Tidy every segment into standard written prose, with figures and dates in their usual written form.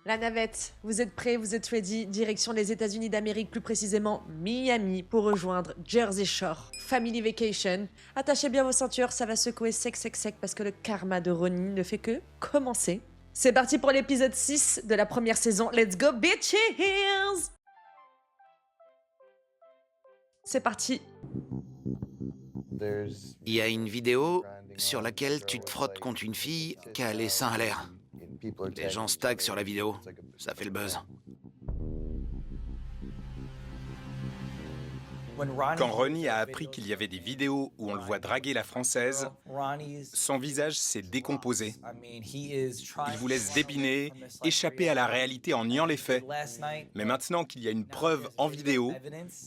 La navette, vous êtes prêts, vous êtes ready, direction les États-Unis d'Amérique, plus précisément Miami, pour rejoindre Jersey Shore, Family Vacation. Attachez bien vos ceintures, ça va secouer sec parce que le karma de Ronnie ne fait que commencer. C'est parti pour l'épisode 6 de la première saison, let's go bitches! C'est parti. Il y a une vidéo sur laquelle tu te frottes contre une fille qui a les seins à l'air. Les gens se taguent sur la vidéo, ça fait le buzz. Quand Ronnie a appris qu'il y avait des vidéos où on le voit draguer la Française, son visage s'est décomposé. Il voulait se dépiner, échapper à la réalité en niant les faits. Mais maintenant qu'il y a une preuve en vidéo,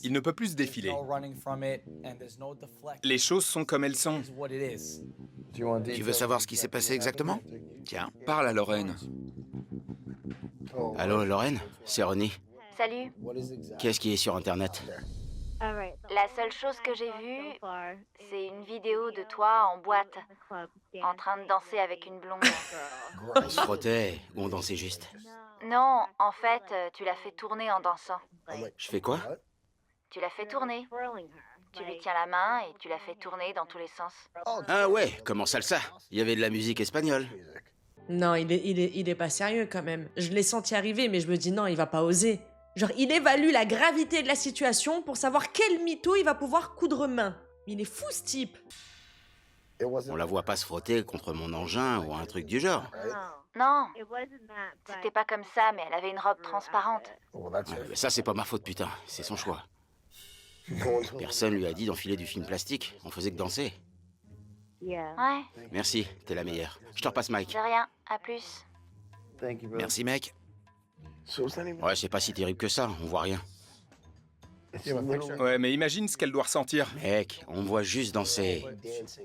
il ne peut plus se défiler. Les choses sont comme elles sont. Tu veux savoir ce qui s'est passé exactement? Tiens. Parle à Lorraine. Allô, Lorraine? C'est Ronnie. Salut. Qu'est-ce qui est sur Internet? La seule chose que j'ai vue, c'est une vidéo de toi en boîte, en train de danser avec une blonde. On se frottait ou on dansait juste? Non, en fait, tu l'as fait tourner en dansant. Je fais quoi? Tu l'as fait tourner. Tu lui tiens la main et tu l'as fait tourner dans tous les sens. Ah ouais, comment salsa? Il y avait de la musique espagnole. Non, il est pas sérieux quand même. Je l'ai senti arriver, mais je me dis non, il va pas oser. Genre, il évalue la gravité de la situation pour savoir quel mytho il va pouvoir coudre main. Il est fou, ce type. On la voit pas se frotter contre mon engin ou un truc du genre. Non, c'était pas comme ça, mais elle avait une robe transparente. Mais ça, c'est pas ma faute, putain. C'est son choix. Personne lui a dit d'enfiler du film plastique. On faisait que danser. Ouais, Merci, t'es la meilleure. Je te repasse Mike. de rien, à plus. Merci mec. Ouais, c'est pas si terrible que ça, on voit rien. Ouais, mais imagine ce qu'elle doit ressentir. Mec, on me voit juste danser.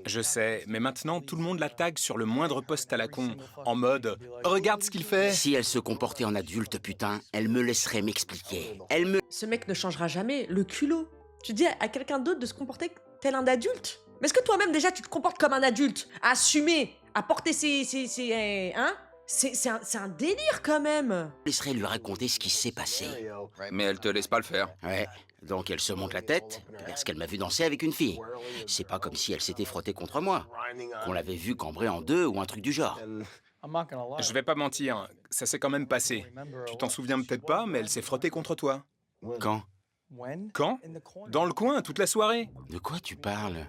Je sais, mais maintenant tout le monde la tague sur le moindre post à la con, en mode « Regarde ce qu'il fait !» Si elle se comportait en adulte, putain, elle me laisserait m'expliquer. Elle me... Ce mec ne changera jamais, le culot. Tu dis à quelqu'un d'autre de se comporter tel un adulte? Mais est-ce que toi-même, déjà, tu te comportes comme un adulte? À assumer, à porter hein? C'est un délire, quand même. laisserait lui raconter ce qui s'est passé. Mais elle te laisse pas le faire. Ouais, donc elle se monte la tête parce qu'elle m'a vu danser avec une fille. C'est pas comme si elle s'était frottée contre moi, qu'on l'avait vue cambrer en deux ou un truc du genre. Je vais pas mentir, ça s'est quand même passé. Tu t'en souviens peut-être pas, mais elle s'est frottée contre toi. Quand? Quand? Dans le coin, toute la soirée. De quoi tu parles?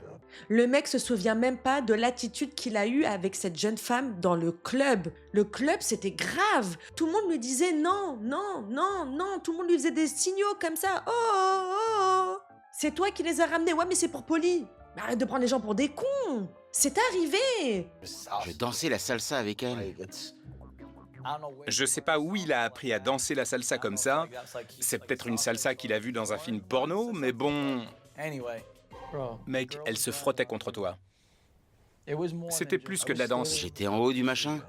Le mec se souvient même pas de l'attitude qu'il a eue avec cette jeune femme dans le club. Le club, c'était grave. Tout le monde lui disait non, non, non, non. Tout le monde lui faisait des signaux comme ça. Oh, oh, oh. C'est toi qui les as ramenés. Ouais, mais c'est pour Polly. Mais arrête de prendre les gens pour des cons. C'est arrivé. Je dansais la salsa avec elle. Je sais pas où il a appris à danser la salsa comme ça. C'est peut-être une salsa qu'il a vue dans un film porno, mais bon... Mec, elle se frottait contre toi. C'était plus que de la danse. J'étais en haut du machin.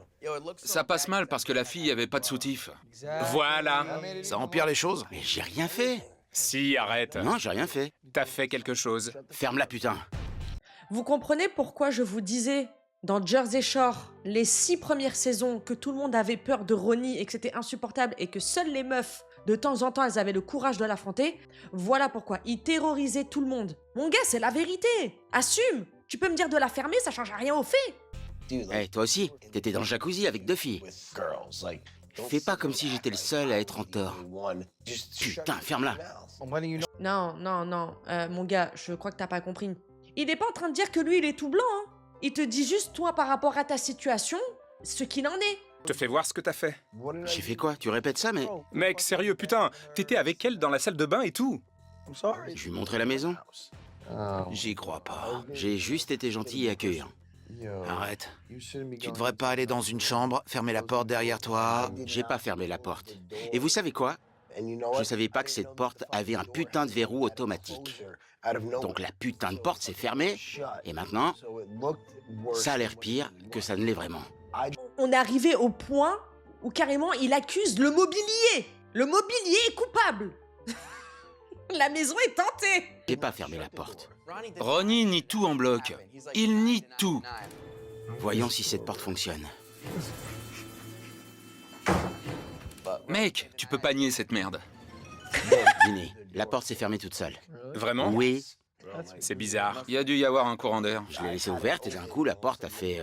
Ça passe mal parce que la fille avait pas de soutif. Voilà. Ça empire les choses? Mais j'ai rien fait. Si, arrête. Non, j'ai rien fait. T'as fait quelque chose. Ferme-la, putain. Vous comprenez pourquoi je vous disais dans Jersey Shore, les 6 premières saisons, que tout le monde avait peur de Ronnie et que c'était insupportable et que seules les meufs, de temps en temps, elles avaient le courage de l'affronter. Voilà pourquoi. Il terrorisait tout le monde. Mon gars, c'est la vérité. Assume. Tu peux me dire de la fermer, ça change rien au fait. Eh, toi aussi, t'étais dans le jacuzzi avec 2 filles. Fais pas comme si j'étais le seul à être en tort. Putain, ferme-la. Non, non, non. Mon gars, je crois que t'as pas compris. Il est pas en train de dire que lui, il est tout blanc, hein. Il te dit juste, toi, par rapport à ta situation, ce qu'il en est. Je te fais voir ce que t'as fait. J'ai fait quoi? Tu répètes ça, mais... Mec, sérieux, putain, t'étais avec elle dans la salle de bain et tout. Je lui montrais la maison. J'y crois pas. J'ai juste été gentil et accueillant. Arrête. Tu devrais pas aller dans une chambre, fermer la porte derrière toi. J'ai pas fermé la porte. Et vous savez quoi? Je savais pas que cette porte avait un putain de verrou automatique. Donc la putain de porte s'est fermée, et maintenant, ça a l'air pire que ça ne l'est vraiment. On est arrivé au point où carrément il accuse le mobilier. Le mobilier est coupable. La maison est tentée. J'ai pas fermé la porte. Ronnie nie tout en bloc. Il nie tout. Voyons si cette porte fonctionne. Mec, tu peux pas nier cette merde. Vinny, la porte s'est fermée toute seule. Vraiment? Oui, C'est bizarre. Il y a dû y avoir un courant d'air. je l'ai laissée ouverte et d'un coup, la porte a fait...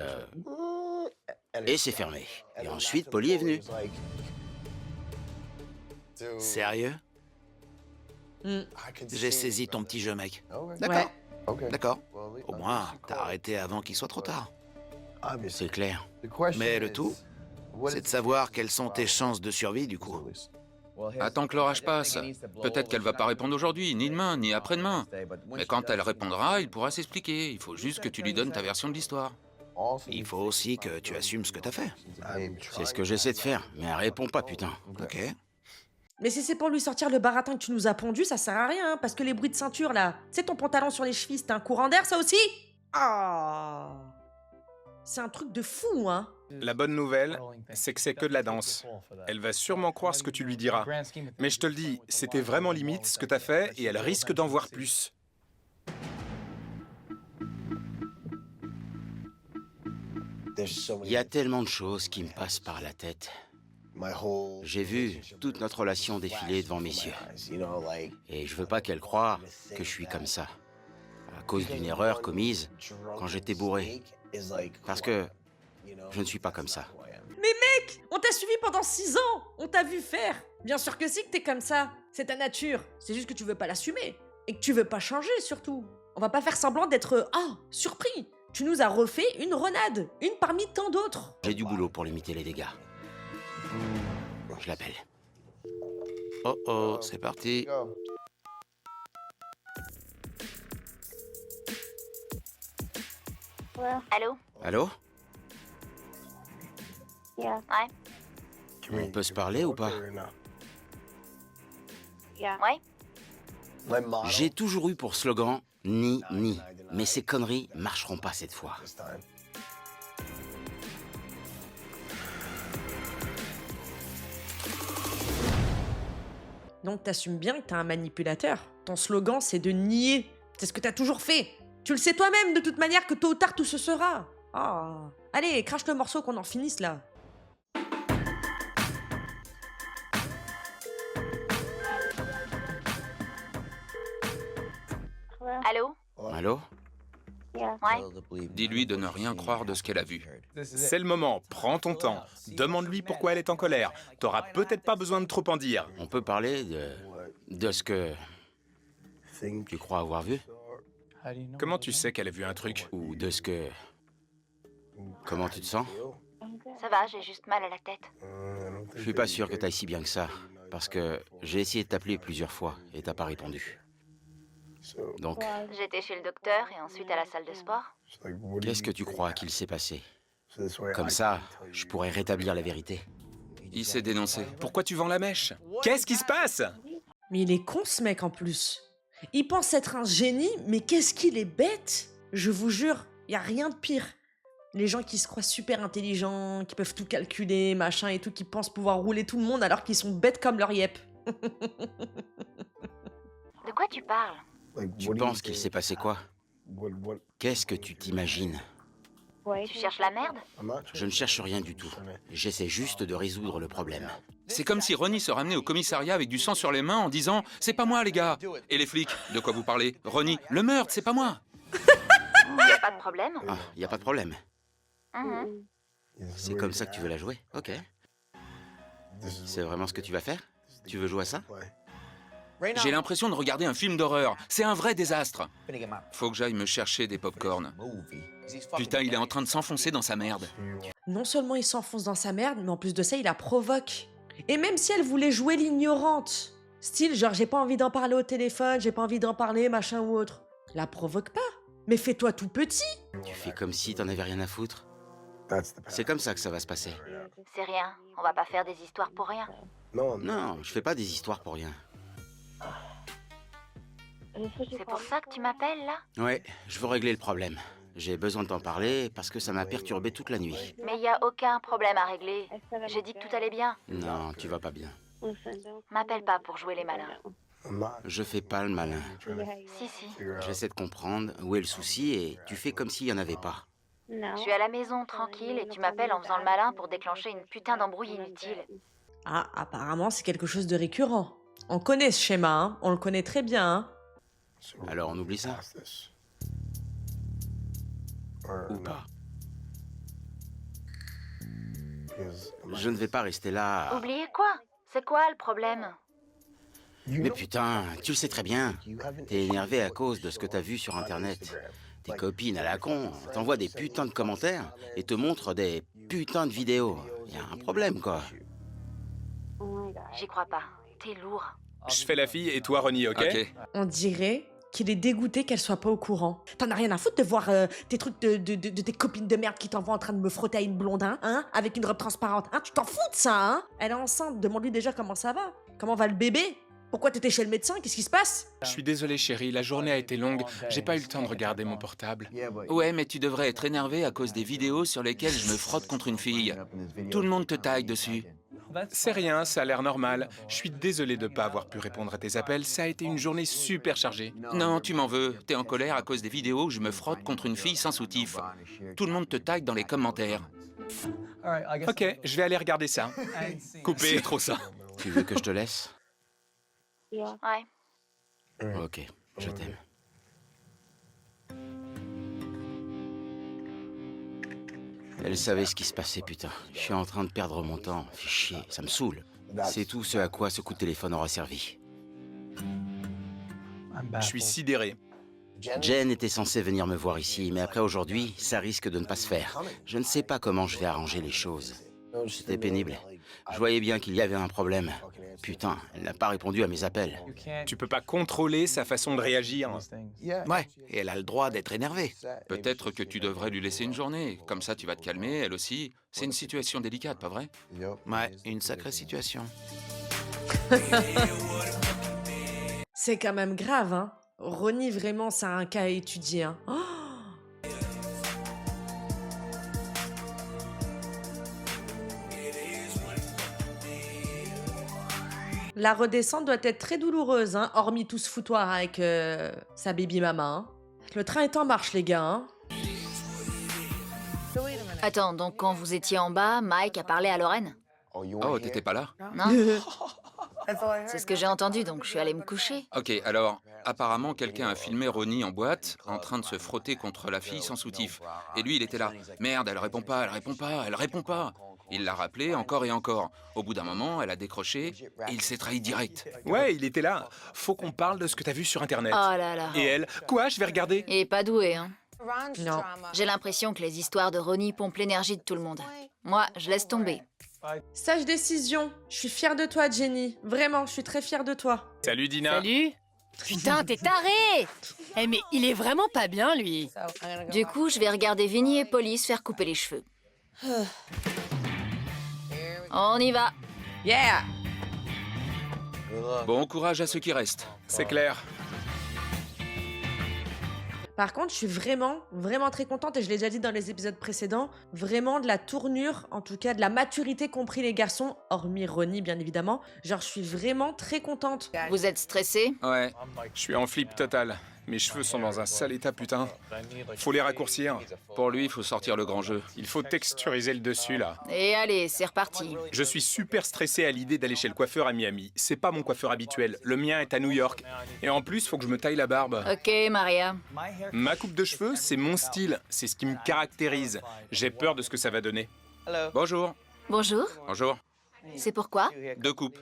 Et s'est fermée. Et ensuite, Polly est venue. Sérieux? Hmm. J'ai saisi ton petit jeu, mec. Ouais. D'accord. Au moins, t'as arrêté avant qu'il soit trop tard. C'est clair. Mais le tout, c'est de savoir quelles sont tes chances de survie, du coup. Attends que l'orage passe. Peut-être qu'elle va pas répondre aujourd'hui, ni demain, ni après-demain. Mais quand elle répondra, il pourra s'expliquer. Il faut juste que tu lui donnes ta version de l'histoire. Il faut aussi que tu assumes ce que t'as fait. C'est ce que j'essaie de faire, mais elle répond pas, putain. Ok. Mais si c'est pour lui sortir le baratin que tu nous as pondu, ça sert à rien, hein, parce que les bruits de ceinture, là, c'est ton pantalon sur les chevilles, c'est un courant d'air, ça aussi? Ah, c'est un truc de fou, hein. La bonne nouvelle, c'est que c'est que de la danse. Elle va sûrement croire ce que tu lui diras. Mais je te le dis, c'était vraiment limite ce que t'as fait et elle risque d'en voir plus. Il y a tellement de choses qui me passent par la tête. J'ai vu toute notre relation défiler devant mes yeux. Et je veux pas qu'elle croie que je suis comme ça. À cause d'une erreur commise quand j'étais bourré. Parce que je ne suis pas comme ça. On t'a suivi pendant 6 ans, on t'a vu faire. Bien sûr que si que t'es comme ça, c'est ta nature. C'est juste que tu veux pas l'assumer. Et que tu veux pas changer, surtout. On va pas faire semblant d'être, surpris. Tu nous as refait une renade, une parmi tant d'autres. J'ai du boulot pour limiter les dégâts. Je l'appelle. Oh oh, c'est parti. Allô? Allô? Ouais? On peut se parler ou pas? Ouais? J'ai toujours eu pour slogan « ni, ni ». Mais ces conneries marcheront pas cette fois. Donc t'assumes bien que t'es un manipulateur. Ton slogan, c'est de nier. C'est ce que t'as toujours fait. Tu le sais toi-même, de toute manière, que tôt ou tard, tout se sera. Ah. Allez, crache le morceau qu'on en finisse, là. Allô? Allô? Ouais? Dis-lui de ne rien croire de ce qu'elle a vu. C'est le moment, prends ton temps. Demande-lui pourquoi elle est en colère. T'auras peut-être pas besoin de trop en dire. On peut parler de ce que tu crois avoir vu? Comment tu sais qu'elle a vu un truc? Ou de ce que... Comment tu te sens? Ça va, j'ai juste mal à la tête. Je suis pas sûr que t'ailles si bien que ça. Parce que j'ai essayé de t'appeler plusieurs fois et t'as pas répondu. Donc, J'étais chez le docteur et ensuite à la salle de sport. qu'est-ce que tu crois qu'il s'est passé? Comme ça, je pourrais rétablir la vérité. Il s'est dénoncé. Pourquoi tu vends la mèche? Qu'est-ce qui se passe? Mais il est con, ce mec, en plus. Il pense être un génie, mais qu'est-ce qu'il est bête. Je vous jure, y a rien de pire. Les gens qui se croient super intelligents, qui peuvent tout calculer, machin et tout, qui pensent pouvoir rouler tout le monde alors qu'ils sont bêtes comme leur yep. De quoi tu parles? Tu penses qu'il s'est passé quoi? Qu'est-ce que tu t'imagines? Tu cherches la merde? Je ne cherche rien du tout. J'essaie juste de résoudre le problème. C'est comme si Ronnie se ramenait au commissariat avec du sang sur les mains en disant « C'est pas moi, les gars !» Et les flics, de quoi vous parlez? Ronnie, le meurtre, c'est pas moi! Y a pas de problème? Ah, y a pas de problème. Mhm. C'est comme ça que tu veux la jouer? Ok. C'est vraiment ce que tu vas faire? Tu veux jouer à ça? J'ai l'impression de regarder un film d'horreur. C'est un vrai désastre. Faut que j'aille me chercher des pop-corn. Putain, il est en train de s'enfoncer dans sa merde. Non seulement il s'enfonce dans sa merde, mais en plus de ça, il la provoque. Et même si elle voulait jouer l'ignorante, style genre j'ai pas envie d'en parler au téléphone, j'ai pas envie d'en parler, machin ou autre, la provoque pas. Mais fais-toi tout petit. Tu fais comme si t'en avais rien à foutre. C'est comme ça que ça va se passer. C'est rien, on va pas faire des histoires pour rien. Non, je fais pas des histoires pour rien. C'est pour ça que tu m'appelles là? Ouais, je veux régler le problème. J'ai besoin de t'en parler parce que ça m'a perturbé toute la nuit. Mais y a aucun problème à régler. J'ai dit que tout allait bien. Non, tu vas pas bien. M'appelle pas pour jouer les malins. Je fais pas le malin. Si, si. J'essaie de comprendre où est le souci et tu fais comme s'il y en avait pas. Je suis à la maison tranquille et tu m'appelles en faisant le malin pour déclencher une putain d'embrouille inutile. Ah, apparemment, c'est quelque chose de récurrent. On connaît ce schéma, hein. On le connaît très bien. Hein. Alors on oublie ça. Ou pas. Je ne vais pas rester là. Oubliez quoi? C'est quoi le problème? Mais putain, tu le sais très bien. T'es énervé à cause de ce que t'as vu sur Internet. Tes copines à la con t'envoient des putains de commentaires et te montrent des putains de vidéos. Y a un problème, quoi. J'y crois pas. T'es lourd. Je fais la fille et toi, Ronnie, ok? Ok. On dirait qu'il est dégoûté qu'elle soit pas au courant. T'en as rien à foutre de voir tes trucs de tes copines de merde qui t'envoient en train de me frotter à une blonde, hein, avec une robe transparente. Hein, tu t'en fous de ça, hein? Elle est enceinte, demande-lui déjà comment ça va. Comment va le bébé? Pourquoi t'étais chez le médecin? Qu'est-ce qui se passe? Je suis désolé, chérie, la journée a été longue. J'ai pas eu le temps de regarder mon portable. Ouais, mais tu devrais être énervé à cause des vidéos sur lesquelles je me frotte contre une fille. Tout le monde te taille dessus. C'est rien, ça a l'air normal. Je suis désolé de pas avoir pu répondre à tes appels. Ça a été une journée super chargée. Non, tu m'en veux. T'es en colère à cause des vidéos où je me frotte contre une fille sans soutif. Tout le monde te taille dans les commentaires. Ok, je vais aller regarder ça. Coupé. C'est trop ça. Tu veux que je te laisse? Ouais. Ok, je t'aime. Elle savait ce qui se passait, putain. Je suis en train de perdre mon temps. Fais chier, ça me saoule. C'est tout ce à quoi ce coup de téléphone aura servi. Je suis sidéré. Jen était censée venir me voir ici, mais après aujourd'hui, ça risque de ne pas se faire. Je ne sais pas comment je vais arranger les choses. C'était pénible. Je voyais bien qu'il y avait un problème. Putain, elle n'a pas répondu à mes appels. Tu peux pas contrôler sa façon de réagir. Ouais, et elle a le droit d'être énervée. Peut-être que tu devrais lui laisser une journée. Comme ça, tu vas te calmer, elle aussi. C'est une situation délicate, pas vrai? Ouais, une sacrée situation. C'est quand même grave, hein. Ronnie, vraiment, c'est un cas à étudier, hein. Oh. La redescente doit être très douloureuse, hein, hormis tout ce foutoir avec sa baby mama. Hein. Le train est en marche, les gars. Hein. Attends, donc quand vous étiez en bas, Mike a parlé à Lorraine? Oh, t'étais pas là? Non? C'est ce que j'ai entendu, donc je suis allée me coucher. Ok, alors, apparemment, quelqu'un a filmé Ronnie en boîte, en train de se frotter contre la fille sans soutif. Et lui, il était là. Merde, elle répond pas, elle répond pas, elle répond pas. Il l'a rappelé encore et encore. Au bout d'un moment, elle a décroché et il s'est trahi direct. Ouais, il était là. Faut qu'on parle de ce que t'as vu sur Internet. Oh là là. Et elle? Quoi? Je vais regarder. Il est pas doué, hein. Non. J'ai l'impression que les histoires de Ronnie pompent l'énergie de tout le monde. Moi, je laisse tomber. Sage décision. Je suis fière de toi, Jenny. Vraiment, je suis très fière de toi. Salut Dina. Salut. Putain, t'es taré. Eh mais il est vraiment pas bien, lui. Du coup, je vais regarder Vinny et Polly se faire couper les cheveux. On y va. Yeah! Bon courage à ceux qui restent. C'est clair. Par contre, je suis vraiment, vraiment très contente, et je l'ai déjà dit dans les épisodes précédents, vraiment de la tournure, en tout cas de la maturité qu'ont pris les garçons, hormis Ronnie bien évidemment. Genre, je suis vraiment très contente. Vous êtes stressé? Ouais, Je suis en flip total. Mes cheveux sont dans un sale état, putain. Faut les raccourcir. pour lui, il faut sortir le grand jeu. Il faut texturiser le dessus, là. Et allez, c'est reparti. Je suis super stressé à l'idée d'aller chez le coiffeur à Miami. C'est pas mon coiffeur habituel. Le mien est à New York. Et en plus, faut que je me taille la barbe. Ok, Maria. Ma coupe de cheveux, c'est mon style. C'est ce qui me caractérise. J'ai peur de ce que ça va donner. Bonjour. Bonjour. Bonjour. C'est pourquoi? 2 coupes.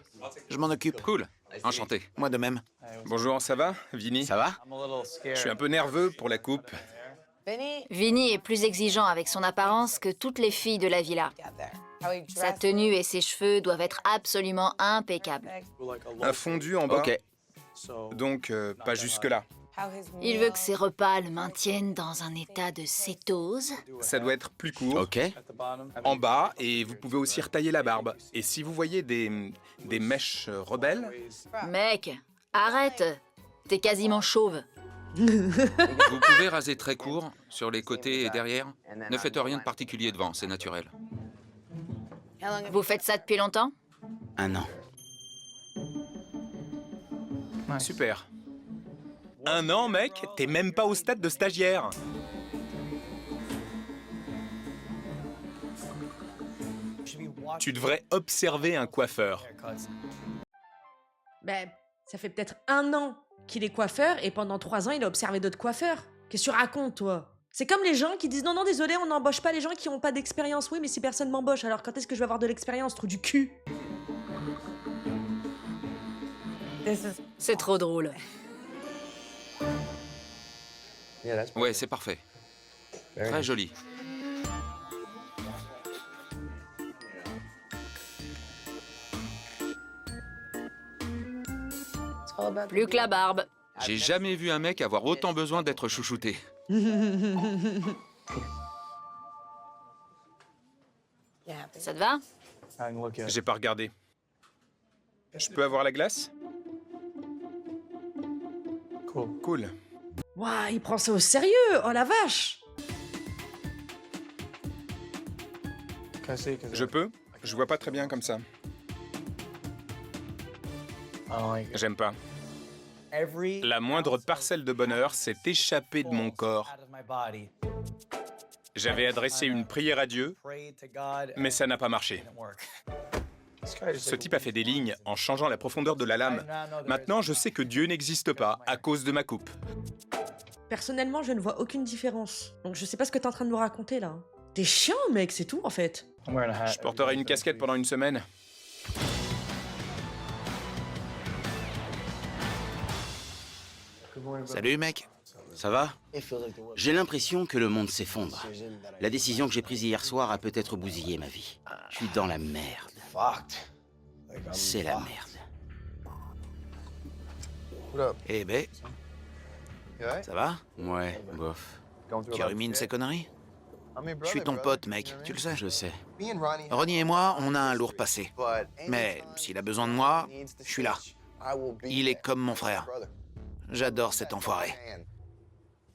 Je m'en occupe. Cool. Enchanté. Moi de même. Bonjour, ça va, Vinny? Ça va? Je suis un peu nerveux pour la coupe. Vinny est plus exigeant avec son apparence que toutes les filles de la villa. Sa tenue et ses cheveux doivent être absolument impeccables. Un fondu en bas. Ok. Donc, pas jusque-là. Il veut que ses repas le maintiennent dans un état de cétose. Ça doit être plus court. Ok. En bas, et vous pouvez aussi retailler la barbe. Et si vous voyez des mèches rebelles, Mec, arrête. T'es quasiment chauve. Vous pouvez raser très court, sur les côtés et derrière. Ne faites rien de particulier devant, c'est naturel. Vous faites ça depuis longtemps? 1 an. super. 1 an, mec? T'es même pas au stade de stagiaire. Tu devrais observer un coiffeur. Ben, ça fait peut-être 1 an qu'il est coiffeur et pendant 3 ans, il a observé d'autres coiffeurs. Qu'est-ce que tu racontes, toi? C'est comme les gens qui disent non, non, désolé, on n'embauche pas les gens qui n'ont pas d'expérience. Oui, mais si personne m'embauche, alors quand est-ce que je vais avoir de l'expérience, trou du cul? C'est trop drôle. Ouais, c'est parfait. Très joli. Plus que la barbe. J'ai jamais vu un mec avoir autant besoin d'être chouchouté. Ça te va? J'ai pas regardé. Je peux avoir la glace? Cool. Waouh, il prend ça au sérieux. Oh la vache. Je peux? Je vois pas très bien comme ça. J'aime pas. La moindre parcelle de bonheur s'est échappée de mon corps. J'avais adressé une prière à Dieu, mais ça n'a pas marché. Ce type a fait des lignes en changeant la profondeur de la lame. Maintenant, je sais que Dieu n'existe pas à cause de ma coupe. Personnellement, je ne vois aucune différence. Donc je sais pas ce que t'es en train de me raconter là. T'es chiant, mec, c'est tout en fait. Je porterai une casquette pendant une semaine. Salut, mec. Ça va? J'ai l'impression que le monde s'effondre. La décision que j'ai prise hier soir a peut-être bousillé ma vie. Je suis dans la merde. C'est la merde. Eh ben, ça va? Ouais, bof. Tu rumines ces conneries? Je suis ton pote, mec, tu le sais. Je sais. Ronnie et moi, on a un lourd passé. Mais s'il a besoin de moi, je suis là. Il est comme mon frère. J'adore cet enfoiré.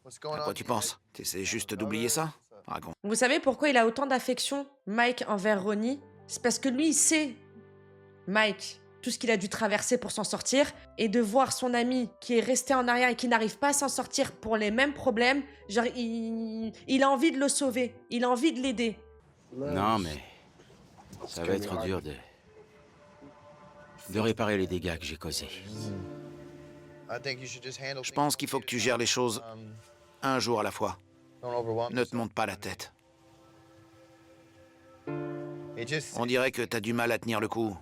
À quoi tu penses? T'essaies juste d'oublier ça? Raconte. Vous savez pourquoi il a autant d'affection, Mike, envers Ronnie? C'est parce que lui, il sait, Mike, tout ce qu'il a dû traverser pour s'en sortir, et de voir son ami qui est resté en arrière et qui n'arrive pas à s'en sortir pour les mêmes problèmes, genre, il a envie de le sauver, il a envie de l'aider. Non, mais ça va être dur de réparer les dégâts que j'ai causés. Je pense qu'il faut que tu gères les choses un jour à la fois. Ne te monte pas la tête. On dirait que t'as du mal à tenir le coup.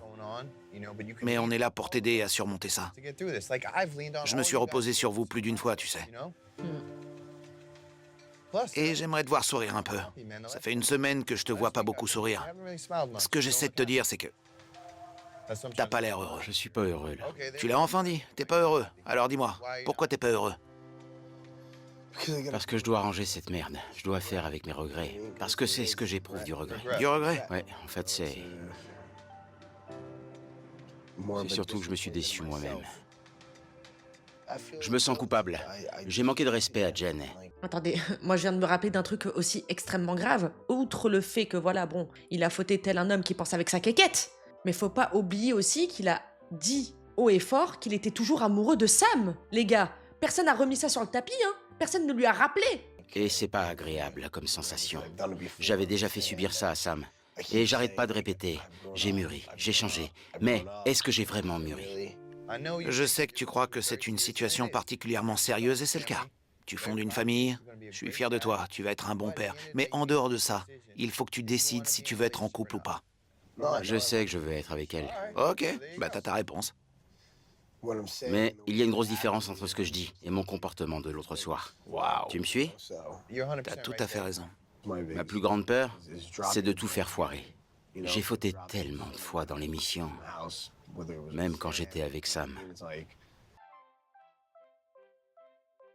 Mais on est là pour t'aider à surmonter ça. Je me suis reposé sur vous plus d'une fois, tu sais. Et j'aimerais te voir sourire un peu. Ça fait 1 semaine que je te vois pas beaucoup sourire. Ce que j'essaie de te dire, c'est que t'as pas l'air heureux. Je suis pas heureux, là. Tu l'as enfin dit, t'es pas heureux. Alors dis-moi, pourquoi t'es pas heureux? Parce que je dois ranger cette merde. Je dois faire avec mes regrets. Parce que c'est ce que j'éprouve, du regret. Du regret? Ouais, en fait, c'est surtout que je me suis déçu moi-même. Je me sens coupable. J'ai manqué de respect à Jen. Attendez, moi je viens de me rappeler d'un truc aussi extrêmement grave. Outre le fait que voilà, bon, il a fauté tel un homme qui pense avec sa quéquette. Mais faut pas oublier aussi qu'il a dit haut et fort qu'il était toujours amoureux de Sam. Les gars, personne n'a remis ça sur le tapis, hein. Personne ne lui a rappelé. Et c'est pas agréable comme sensation. J'avais déjà fait subir ça à Sam. Et j'arrête pas de répéter. J'ai mûri, j'ai changé. Mais est-ce que j'ai vraiment mûri? Je sais que tu crois que c'est une situation particulièrement sérieuse et c'est le cas. Tu fondes une famille, je suis fier de toi, tu vas être un bon père. Mais en dehors de ça, il faut que tu décides si tu veux être en couple ou pas. Je sais que je veux être avec elle. Ok, bah t'as ta réponse. Mais il y a une grosse différence entre ce que je dis et mon comportement de l'autre soir. Waouh. Tu me suis? T'as tout à fait raison. Ma plus grande peur, c'est de tout faire foirer. J'ai fauté tellement de fois dans l'émission, même quand j'étais avec Sam.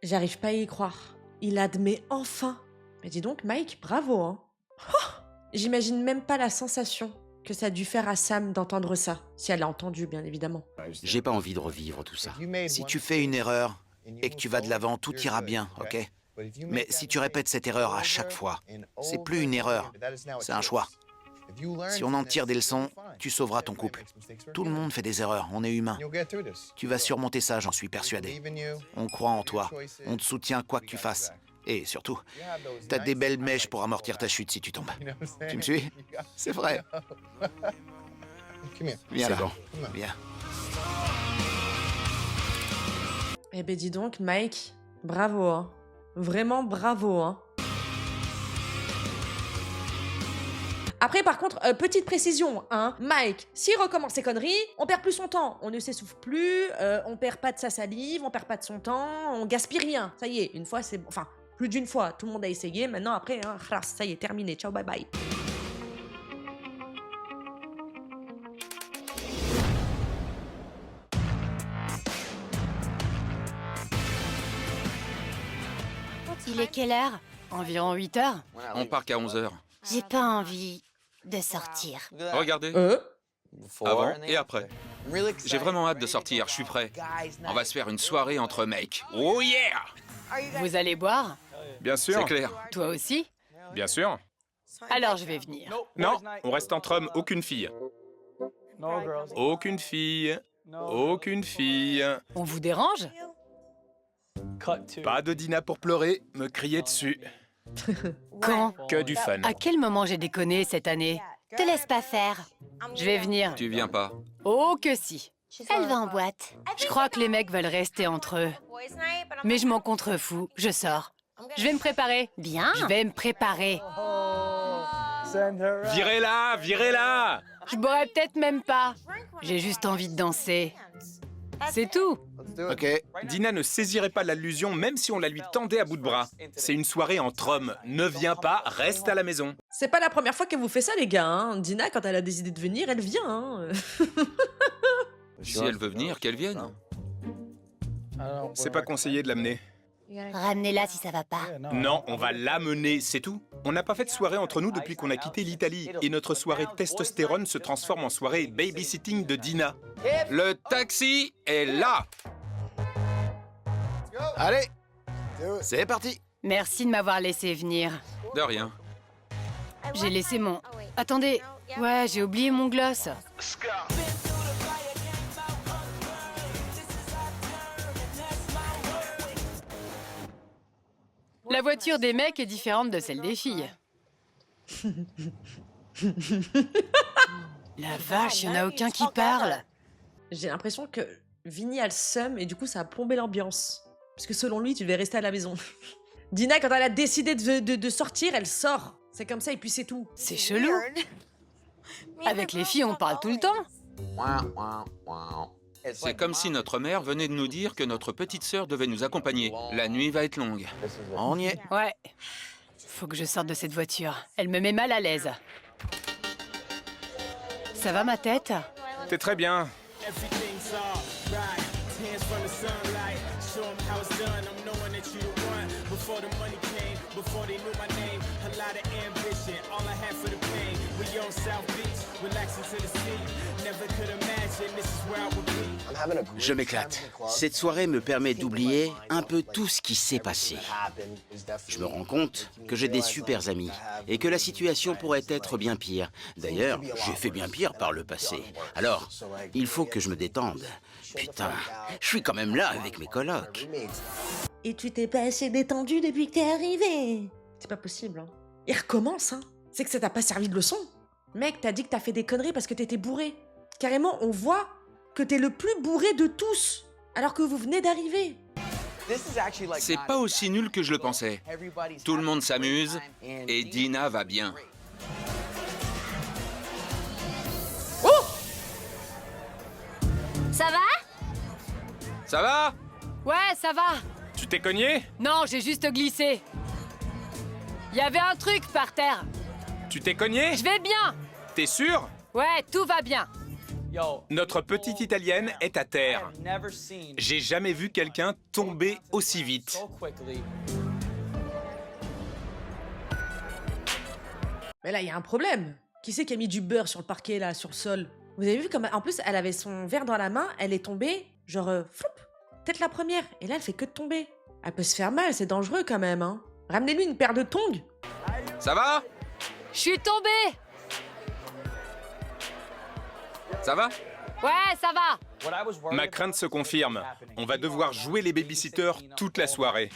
J'arrive pas à y croire. Il admet enfin. Mais dis donc, Mike, bravo, hein. Oh, j'imagine même pas la sensation que ça a dû faire à Sam d'entendre ça. Si elle l'a entendu, bien évidemment. J'ai pas envie de revivre tout ça. Si tu fais une erreur et que tu vas de l'avant, tout ira bien, ok? Mais si tu répètes cette erreur à chaque fois, c'est plus une erreur, c'est un choix. Si on en tire des leçons, tu sauveras ton couple. Tout le monde fait des erreurs, on est humain. Tu vas surmonter ça, j'en suis persuadé. On croit en toi, on te soutient quoi que tu fasses. Et surtout, t'as des belles mèches pour amortir ta chute si tu tombes. Tu me suis? C'est vrai. Viens là. bon. Viens. Eh ben dis donc, Mike, bravo, hein. Vraiment bravo, hein. Après, par contre, petite précision, hein, Mike, s'il recommence ses conneries, on perd plus son temps, on ne s'essouffle plus, on perd pas de sa salive, on perd pas de son temps, on gaspille rien. Ça y est, une fois, c'est bon. Enfin, plus d'une fois, tout le monde a essayé, maintenant, après, hein, ça y est, terminé, ciao, bye bye. Il est quelle heure? Environ 8 heures. On part qu'à 11 h. J'ai pas envie de sortir. Regardez, avant et après. J'ai vraiment hâte de sortir, je suis prêt. On va se faire une soirée entre mecs. Oh yeah! Vous allez boire? Bien sûr. C'est clair. Toi aussi? Bien sûr. Alors je vais venir. Non, on reste entre hommes, aucune fille. Aucune fille. Aucune fille. On vous dérange? Pas de Dina pour pleurer, me crier dessus. Quand? Que du fun. À quel moment j'ai déconné cette année? Te laisse pas faire. Je vais venir. Tu viens pas. Oh que si. Elle va en boîte. Je crois que les mecs veulent rester entre eux. Mais je m'en contrefous. Je sors. Je vais me préparer. Bien. Je vais me préparer. Virez-la, virez-la! Je boirai peut-être même pas. J'ai juste envie de danser. C'est tout. Ok. Dina ne saisirait pas l'allusion même si on la lui tendait à bout de bras. C'est une soirée entre hommes. Ne viens pas, reste à la maison. C'est pas la première fois qu'elle vous fait ça, les gars, hein. Dina, quand elle a décidé de venir, elle vient, hein. Si elle veut venir, qu'elle vienne. C'est pas conseillé de l'amener. Ramenez-la si ça va pas. Non, on va l'amener, c'est tout. On n'a pas fait de soirée entre nous depuis qu'on a quitté l'Italie. Et notre soirée testostérone se transforme en soirée babysitting de Dina. Le taxi est là. Allez, c'est parti. Merci de m'avoir laissé venir. De rien. J'ai laissé mon... Attendez. Ouais, j'ai oublié mon gloss. La voiture des mecs est différente de celle des filles. La vache, il n'y en a aucun qui parle. J'ai l'impression que Vinny a le seum et du coup, ça a plombé l'ambiance. Parce que selon lui, tu devais rester à la maison. Dina, quand elle a décidé de sortir, elle sort. C'est comme ça et puis c'est tout. C'est chelou. Avec les filles, on parle tout le temps. C'est comme si notre mère venait de nous dire que notre petite sœur devait nous accompagner. La nuit va être longue. On y est. Ouais. Faut que je sorte de cette voiture. Elle me met mal à l'aise. Ça va ma tête? T'es très bien. Je m'éclate. Cette soirée me permet d'oublier un peu tout ce qui s'est passé. Je me rends compte que j'ai des super amis et que la situation pourrait être bien pire. D'ailleurs, j'ai fait bien pire par le passé. Alors, il faut que je me détende. Putain, je suis quand même là avec mes colocs. Et tu t'es pas assez détendu depuis que t'es arrivé. C'est pas possible, hein. Il recommence, hein. C'est que ça t'a pas servi de leçon. Mec, t'as dit que t'as fait des conneries parce que t'étais bourré. Carrément, on voit que t'es le plus bourré de tous, alors que vous venez d'arriver. C'est pas aussi nul que je le pensais. Tout le monde s'amuse et Dina va bien. Ça va? Ça va? Ouais, ça va. Tu t'es cogné? Non, j'ai juste glissé. Il y avait un truc par terre. Tu t'es cogné? Je vais bien. T'es sûr? Ouais, tout va bien. Notre petite italienne est à terre. J'ai jamais vu quelqu'un tomber aussi vite. Mais là, il y a un problème. Qui c'est qui a mis du beurre sur le parquet, là, sur le sol? Vous avez vu comme... En plus, elle avait son verre dans la main, elle est tombée, genre, floup, peut-être la première. Et là, elle fait que de tomber. Elle peut se faire mal, c'est dangereux quand même, hein. Ramenez-lui une paire de tongs. Ça va? Je suis tombée. Ça va? Ouais, ça va. Ma crainte se confirme. On va devoir jouer les babysitters toute la soirée.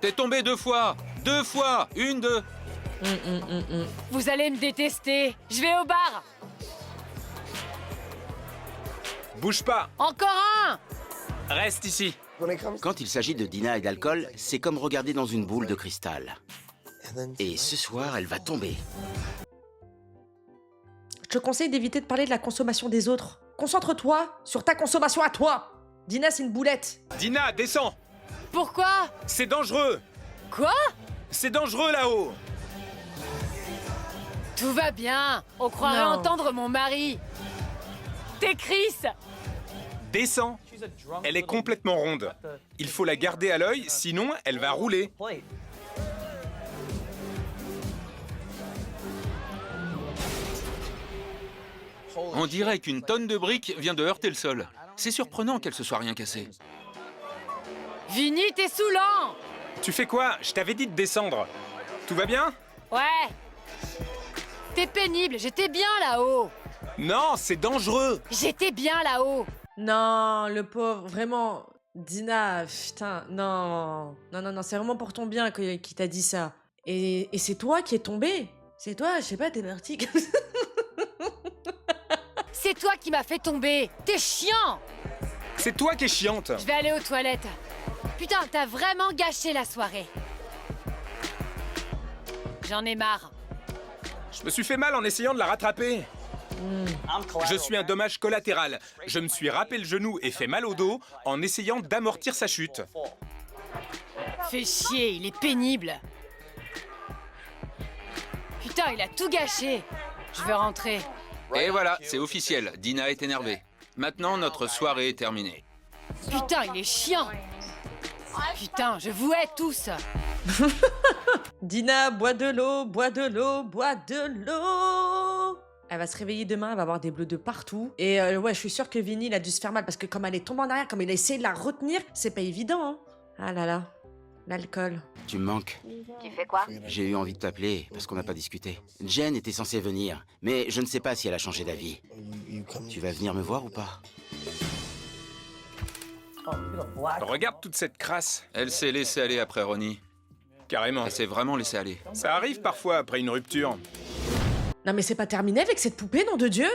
T'es tombé 2 fois. 2 fois. 1, 2. Vous allez me détester. Je vais au bar. Bouge pas. Encore un. Reste ici. Quand il s'agit de Dina et d'alcool, c'est comme regarder dans une boule de cristal. Et ce soir, elle va tomber. Je te conseille d'éviter de parler de la consommation des autres. Concentre-toi sur ta consommation à toi. Dina, c'est une boulette. Dina, descends. Pourquoi? C'est dangereux. Quoi? C'est dangereux là-haut. Tout va bien. On croirait Non. entendre mon mari. T'es Chris. Descends. Elle est complètement ronde. Il faut la garder à l'œil, sinon elle va rouler. On dirait qu'une tonne de briques vient de heurter le sol. C'est surprenant qu'elle se soit rien cassée. Vinny, t'es saoulant. Tu fais quoi? Je t'avais dit de descendre. Tout va bien? Ouais. T'es pénible. J'étais bien là-haut. Non, c'est dangereux. J'étais bien là-haut. Non, le pauvre, vraiment. Dina, putain, non. Non, c'est vraiment pour ton bien qui t'a dit ça. Et c'est toi qui es tombé. C'est toi, je sais pas, t'es parti comme ça. C'est toi qui m'as fait tomber. T'es chiant. C'est toi qui es chiante. Je vais aller aux toilettes. Putain, t'as vraiment gâché la soirée. J'en ai marre. Je me suis fait mal en essayant de la rattraper. Je suis un dommage collatéral. Je me suis râpé le genou et fait mal au dos en essayant d'amortir sa chute. Fais chier, il est pénible. Putain, il a tout gâché. Je veux rentrer. Et voilà, c'est officiel. Dina est énervée. Maintenant, notre soirée est terminée. Putain, il est chiant. Putain, je vous hais tous. Dina, bois de l'eau, bois de l'eau, bois de l'eau. Elle va se réveiller demain, elle va avoir des bleus de partout. Et ouais, je suis sûre que Vinny, il a dû se faire mal parce que comme elle est tombée en arrière, comme il a essayé de la retenir, c'est pas évident, hein. Ah là là, l'alcool. Tu me manques. Tu fais quoi? J'ai eu envie de t'appeler parce qu'on n'a pas discuté. Jen était censée venir, mais je ne sais pas si elle a changé d'avis. Tu vas venir me voir ou pas? Regarde toute cette crasse. Elle s'est laissée aller après Ronnie. Carrément. Elle s'est vraiment laissée aller. Ça arrive parfois après une rupture. Non mais c'est pas terminé avec cette poupée, nom de Dieu.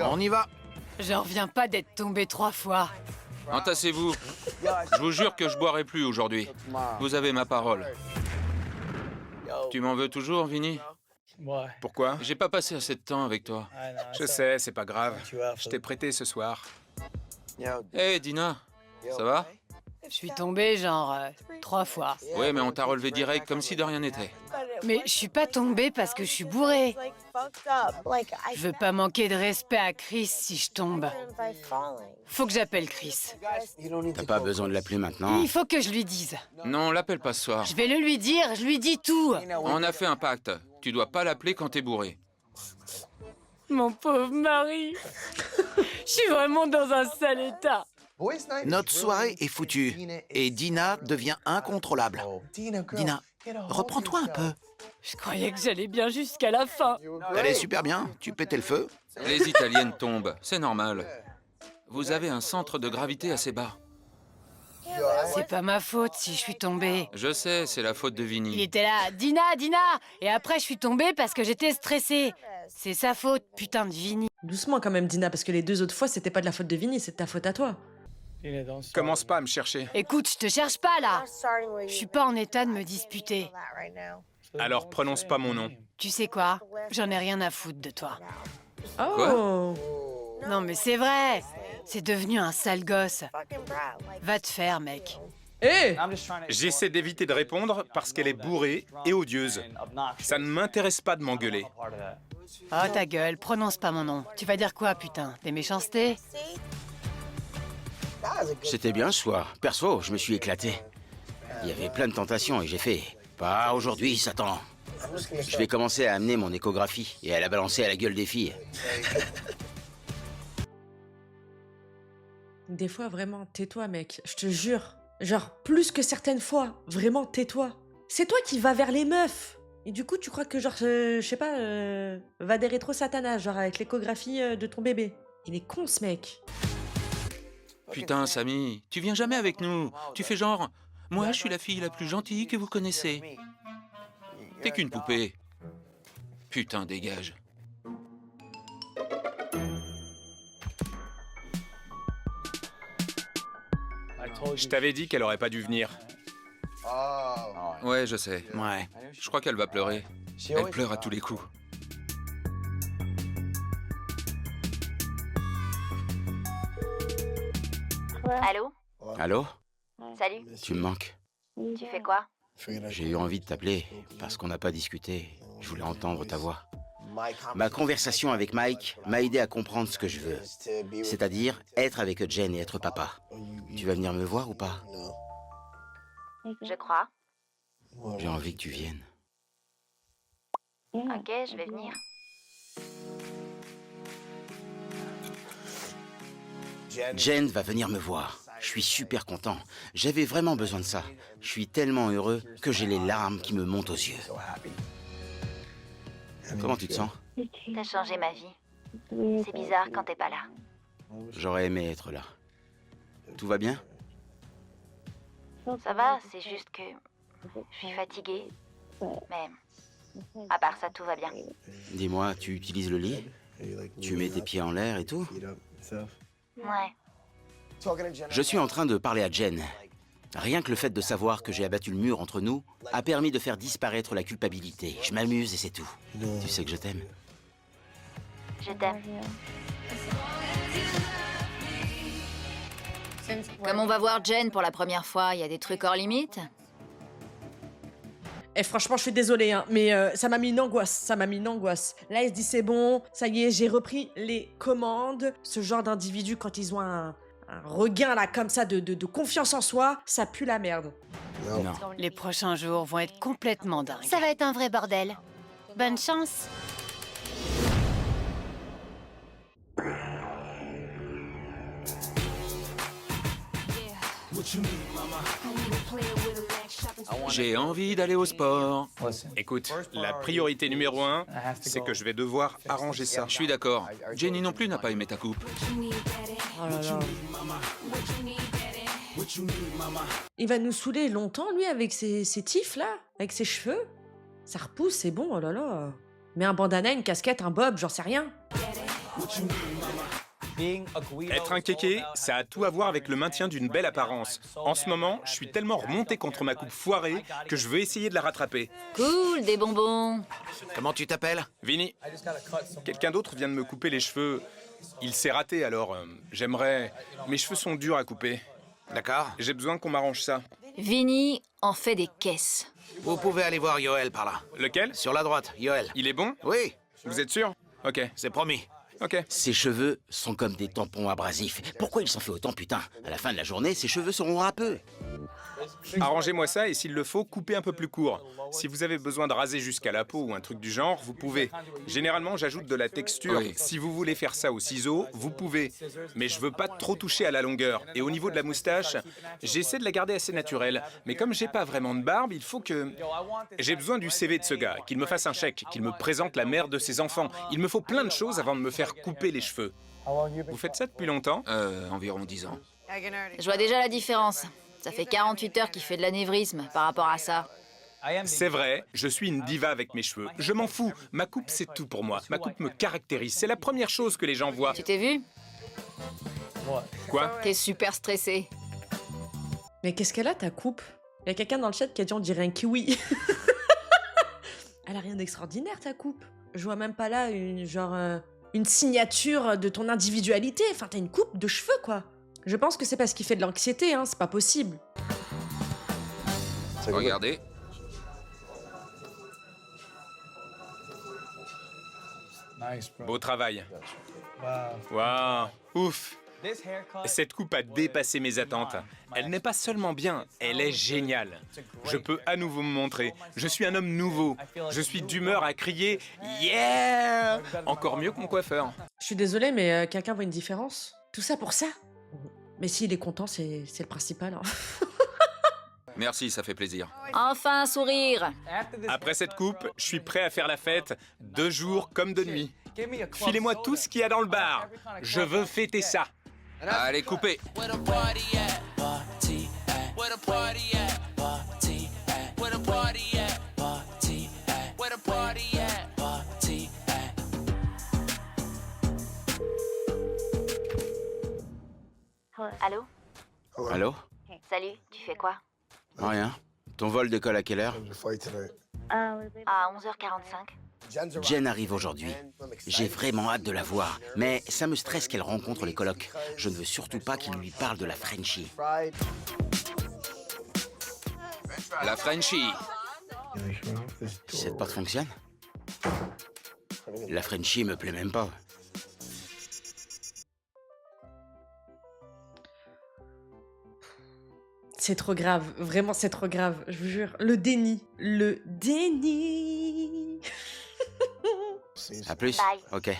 On y va. J'en reviens pas d'être tombé 3 fois. Entassez-vous. Je vous jure que je boirai plus aujourd'hui. Vous avez ma parole. Tu m'en veux toujours, Vinny? Pourquoi? J'ai pas passé assez de temps avec toi. Je sais, c'est pas grave. Je t'ai prêté ce soir. Hé, Dina, ça va? Je suis tombée genre 3 fois. Ouais, mais on t'a relevé direct comme si de rien n'était. Mais je suis pas tombée parce que je suis bourrée. Je veux pas manquer de respect à Chris si je tombe. Faut que j'appelle Chris. T'as pas besoin de l'appeler maintenant. Il faut que je lui dise. Non, l'appelle pas ce soir. Je vais le lui dire, je lui dis tout. On a fait un pacte. Tu dois pas l'appeler quand t'es bourré. Mon pauvre mari. Je suis vraiment dans un sale état. Notre soirée est foutue. Et Dina devient incontrôlable. Dina, reprends-toi un peu. Je croyais que j'allais bien jusqu'à la fin. T'allais super bien. Tu pétais le feu. Les Italiennes tombent, c'est normal. Vous avez un centre de gravité assez bas. C'est pas ma faute si je suis tombée. Je sais, c'est la faute de Il Vinny. était là, Dina, Dina. Et après, je suis tombée parce que j'étais stressée. C'est sa faute, putain de Vinny. Doucement quand même, Dina, parce que les 2 autres fois, c'était pas de la faute de Vinny, c'est de ta faute à toi. Commence pas à me chercher. Écoute, je te cherche pas là. Je suis pas en état de me disputer. Alors prononce pas mon nom. Tu sais quoi? J'en ai rien à foutre de toi. Oh. Non mais c'est vrai. C'est devenu un sale gosse. Va te faire, mec. Hé, J'essaie d'éviter de répondre parce qu'elle est bourrée et odieuse. Ça ne m'intéresse pas de m'engueuler. Oh ta gueule, prononce pas mon nom. Tu vas dire quoi, putain? Des méchancetés? C'était bien ce soir. Perso, je me suis éclaté. Il y avait plein de tentations et j'ai fait... Pas aujourd'hui, Satan. Je vais commencer à amener mon échographie et à la balancer à la gueule des filles. des fois, vraiment, tais-toi, mec. Je te jure. Genre, plus que certaines fois. Vraiment, tais-toi. C'est toi qui vas vers les meufs. Et du coup, tu crois que, genre, je sais pas, va des rétro-satanas, genre avec l'échographie de ton bébé. Il est con, ce mec. Putain, Samy, tu viens jamais avec nous. Tu fais genre, moi je suis la fille la plus gentille que vous connaissez. T'es qu'une poupée. Putain, dégage. Je t'avais dit qu'elle aurait pas dû venir. Ouais, je sais. Ouais. Je crois qu'elle va pleurer. Elle pleure à tous les coups. Allô? Allô? Salut, Tu me manques? tu fais quoi? J'ai eu envie de t'appeler parce qu'on n'a pas discuté. Je voulais entendre ta voix. Ma conversation avec Mike m'a aidé à comprendre ce que je veux. C'est-à-dire être avec Jen et être papa. Tu vas venir me voir ou pas? Je crois. J'ai envie que tu viennes. Ok, je vais venir. Jen va venir me voir. Je suis super content. J'avais vraiment besoin de ça. Je suis tellement heureux que j'ai les larmes qui me montent aux yeux. Comment tu te sens? T'as changé ma vie. C'est bizarre quand t'es pas là. J'aurais aimé être là. Tout va bien? Ça va, c'est juste que je suis fatiguée. Mais à part ça, tout va bien. Dis-moi, tu utilises le lit? Tu mets tes pieds en l'air et tout? Ouais. Je suis en train de parler à Jen. Rien que le fait de savoir que j'ai abattu le mur entre nous a permis de faire disparaître la culpabilité. Je m'amuse et c'est tout. Tu sais que je t'aime. Je t'aime. Comme on va voir Jen pour la première fois, il y a des trucs hors limite? Et franchement, je suis désolée, hein, mais ça m'a mis une angoisse. Ça m'a mis une angoisse. Là, il se dit c'est bon, ça y est, j'ai repris les commandes. Ce genre d'individus, quand ils ont un regain là comme ça de confiance en soi, ça pue la merde. Non. Les prochains jours vont être complètement dingues. Ça va être un vrai bordel. Bonne chance. J'ai envie d'aller au sport. Écoute, la priorité numéro 1, c'est que je vais devoir arranger ça. Je suis d'accord. Jenny non plus n'a pas aimé ta coupe. Oh là là. Il va nous saouler longtemps, lui, avec ses tifs, là, avec ses cheveux. Ça repousse, c'est bon, oh là là. Mais un bandana, une casquette, un bob, j'en sais rien. Être un kéké, ça a tout à voir avec le maintien d'une belle apparence. En ce moment, je suis tellement remonté contre ma coupe foirée que je veux essayer de la rattraper. Cool, des bonbons. Comment tu t'appelles? Vinny, quelqu'un d'autre vient de me couper les cheveux. Il s'est raté, alors j'aimerais... Mes cheveux sont durs à couper. D'accord. J'ai besoin qu'on m'arrange ça. Vinny en fait des caisses. Vous pouvez aller voir Yoel par là. Lequel? Sur la droite, Yoel. Il est bon? Oui, Vous êtes sûr? Ok, c'est promis. ok. Ses cheveux sont comme des tampons abrasifs. Pourquoi il s'en fait autant, putain? À la fin de la journée, ses cheveux seront râpeux. Arrangez-moi ça et s'il le faut, coupez un peu plus court. Si vous avez besoin de raser jusqu'à la peau ou un truc du genre, vous pouvez. Généralement, j'ajoute de la texture. Oui. Si vous voulez faire ça au ciseau, vous pouvez. Mais je veux pas trop toucher à la longueur. Et au niveau de la moustache, j'essaie de la garder assez naturelle. Mais comme j'ai pas vraiment de barbe, il faut que... J'ai besoin du CV de ce gars, qu'il me fasse un chèque, qu'il me présente la mère de ses enfants. Il me faut plein de choses avant de me faire couper les cheveux. Vous faites ça depuis longtemps? Environ 10 ans. Je vois déjà la différence. Ça fait 48 heures qu'il fait de l'anévrisme par rapport à ça. C'est vrai, je suis une diva avec mes cheveux. Je m'en fous. Ma coupe, c'est tout pour moi. Ma coupe me caractérise. C'est la première chose que les gens voient. Tu t'es vu? Quoi? T'es super stressé. Mais qu'est-ce qu'elle a, ta coupe? Il y a quelqu'un dans le chat qui a dit on dirait un kiwi. Elle a rien d'extraordinaire, ta coupe. Je vois même pas là une signature de ton individualité. Enfin, t'as une coupe de cheveux, quoi. Je pense que c'est parce qu'il fait de l'anxiété, hein, c'est pas possible. Regardez. Beau travail. Waouh, ouf. Cette coupe a dépassé mes attentes. Elle n'est pas seulement bien, elle est géniale. Je peux à nouveau me montrer. Je suis un homme nouveau. Je suis d'humeur à crier « Yeah !» Encore mieux que mon coiffeur. Je suis désolée, mais quelqu'un voit une différence? Tout ça pour ça? Mais s'il est content, c'est le principal. Hein. Merci, ça fait plaisir. Enfin un sourire. Après cette coupe, je suis prêt à faire la fête, de jour comme de nuit. Filez-moi tout ce qu'il y a dans le bar. Je veux fêter ça. Allez, coupez. Allô? Allô? Salut, tu fais quoi? Rien. Ton vol décolle à quelle heure? À 11h45. Jen arrive aujourd'hui. J'ai vraiment hâte de la voir, mais ça me stresse qu'elle rencontre les colocs. Je ne veux surtout pas qu'il lui parle de la Frenchie. La Frenchie. Cette porte fonctionne? La Frenchie me plaît même pas. C'est trop grave, vraiment c'est trop grave, je vous jure. Le déni. Le déni. À plus? Bye. Ok.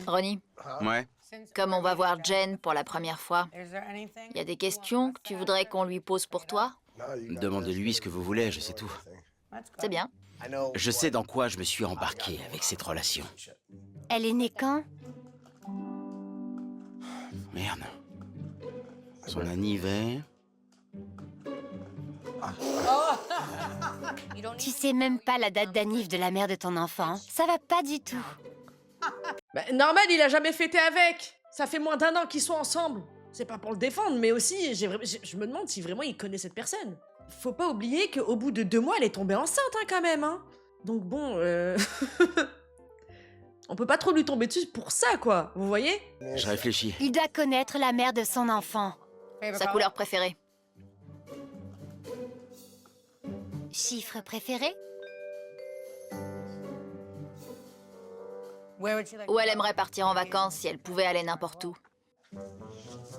Ronnie, Ouais. comme on va voir Jen pour la première fois, il y a des questions que tu voudrais qu'on lui pose pour toi? Demandez-lui ce que vous voulez, je sais tout. C'est bien. Je sais dans quoi je me suis embarqué avec cette relation. Elle est née quand? Merde. Son anniversaire. Tu sais même pas la date d'anniv de la mère de ton enfant. Ça va pas du tout. Bah, normal, il a jamais fêté avec. Ça fait moins d'1 an qu'ils sont ensemble. C'est pas pour le défendre, mais aussi, je me demande si vraiment il connaît cette personne. Faut pas oublier qu'au bout de 2 mois, elle est tombée enceinte, hein, quand même, hein. Donc bon, on peut pas trop lui tomber dessus pour ça, quoi. Vous voyez? Je réfléchis. Il doit connaître la mère de son enfant. Sa couleur préférée? Chiffre préféré? Où elle aimerait partir en vacances si elle pouvait aller n'importe où?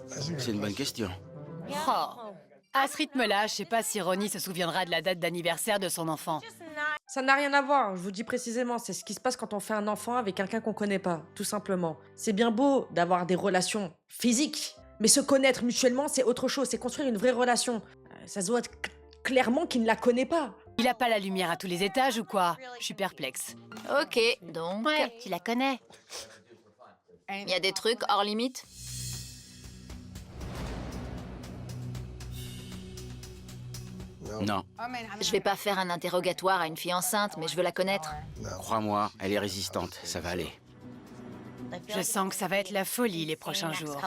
C'est une bonne question. Oh. À ce rythme-là, je sais pas si Ronnie se souviendra de la date d'anniversaire de son enfant. Ça n'a rien à voir, je vous dis précisément, c'est ce qui se passe quand on fait un enfant avec quelqu'un qu'on connaît pas, tout simplement. C'est bien beau d'avoir des relations physiqiques, mais se connaître mutuellement, c'est autre chose, c'est construire une vraie relation. Ça se voit clairement qu'il ne la connaît pas. Il a pas la lumière à tous les étages ou quoi? Je suis perplexe. Ok, donc... Ouais, tu la connais. Il y a des trucs hors limite? Non, Je vais pas faire un interrogatoire à une fille enceinte, mais je veux la connaître. crois-moi, elle est résistante, ça va aller. Je sens que ça va être la folie les prochains jours.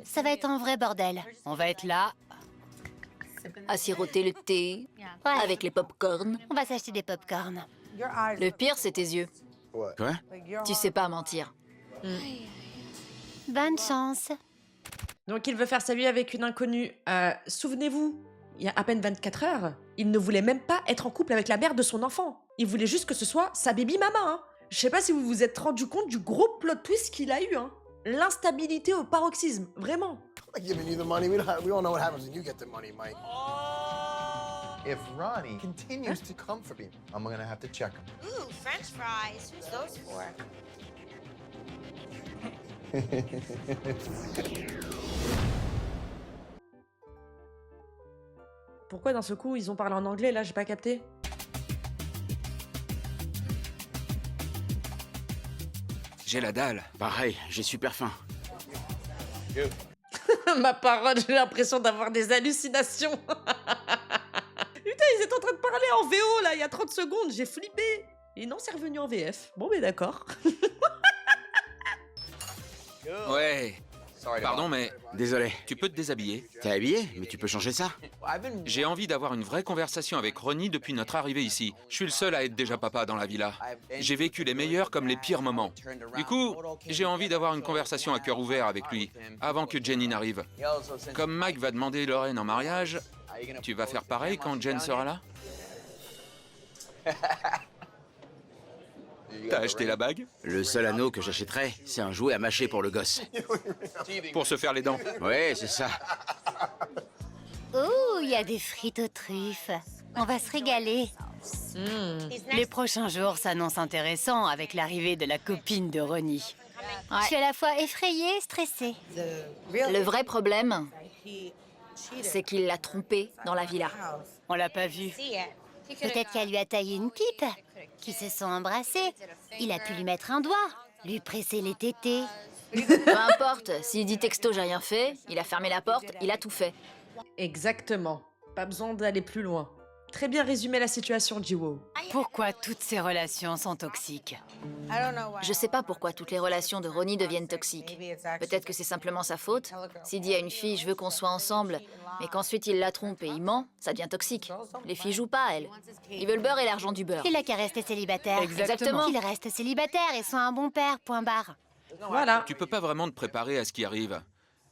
Ça va être un vrai bordel. On va être là. À siroter le thé, Ouais. avec les pop-corn. On va s'acheter des pop-corn. Le pire, c'est tes yeux. Quoi? Tu sais pas mentir. Bonne chance. Donc il veut faire sa vie avec une inconnue. Souvenez-vous, il y a à peine 24 heures, il ne voulait même pas être en couple avec la mère de son enfant. Il voulait juste que ce soit sa baby mama, hein. Je sais pas si vous vous êtes rendu compte du gros plot twist qu'il a eu, hein. L'instabilité au paroxysme, vraiment. Giving you the money. We all know what happens when you get the money, Mike. If Ronnie continues to come for me, I'm gonna have to check him. Ooh, French fries. Who's those for? Pourquoi d'un seul coup ils ont parlé en anglais là, j'ai pas capté? J'ai la dalle. Pareil, j'ai super faim. Ma parole, j'ai l'impression d'avoir des hallucinations. Putain, ils étaient en train de parler en VO là, il y a 30 secondes, j'ai flippé. Et non, c'est revenu en VF. Bon, mais d'accord. Ouais. Pardon, mais Désolé. tu peux te déshabiller? T'es habillé? Mais tu peux changer ça? J'ai envie d'avoir une vraie conversation avec Ronnie depuis notre arrivée ici. Je suis le seul à être déjà papa dans la villa. J'ai vécu les meilleurs comme les pires moments. Du coup, j'ai envie d'avoir une conversation à cœur ouvert avec lui, avant que Jenny n'arrive. Comme Mike va demander Lorraine en mariage, tu vas faire pareil quand Jen sera là? T'as acheté la bague? Le seul anneau que j'achèterais, c'est un jouet à mâcher pour le gosse. Pour se faire les dents. Ouais, c'est ça. Oh, il y a des frites aux truffes. On va se régaler. Les prochains jours s'annoncent intéressants avec l'arrivée de la copine de Ronnie. Je suis à la fois effrayée et stressée. Le vrai problème, c'est qu'il l'a trompée dans la villa. On l'a pas vu. Peut-être qu'elle lui a taillé une pipe, qu'ils se sont embrassés. Il a pu lui mettre un doigt, lui presser les tétés. Peu importe, s'il dit texto j'ai rien fait, il a fermé la porte, il a tout fait. Exactement. Pas besoin d'aller plus loin. Très bien résumé la situation, Jiwoo. Pourquoi toutes ces relations sont toxiques? Je sais pas pourquoi toutes les relations de Ronnie deviennent toxiques. Peut-être que c'est simplement sa faute. S'il dit à une fille « je veux qu'on soit ensemble », mais qu'ensuite il la trompe et il ment, ça devient toxique. Les filles jouent pas, elles. Ils veulent le beurre et l'argent du beurre. Il a qu'à rester célibataire. Exactement. Qu'il reste célibataire et soit un bon père, point barre. Voilà. Tu peux pas vraiment te préparer à ce qui arrive.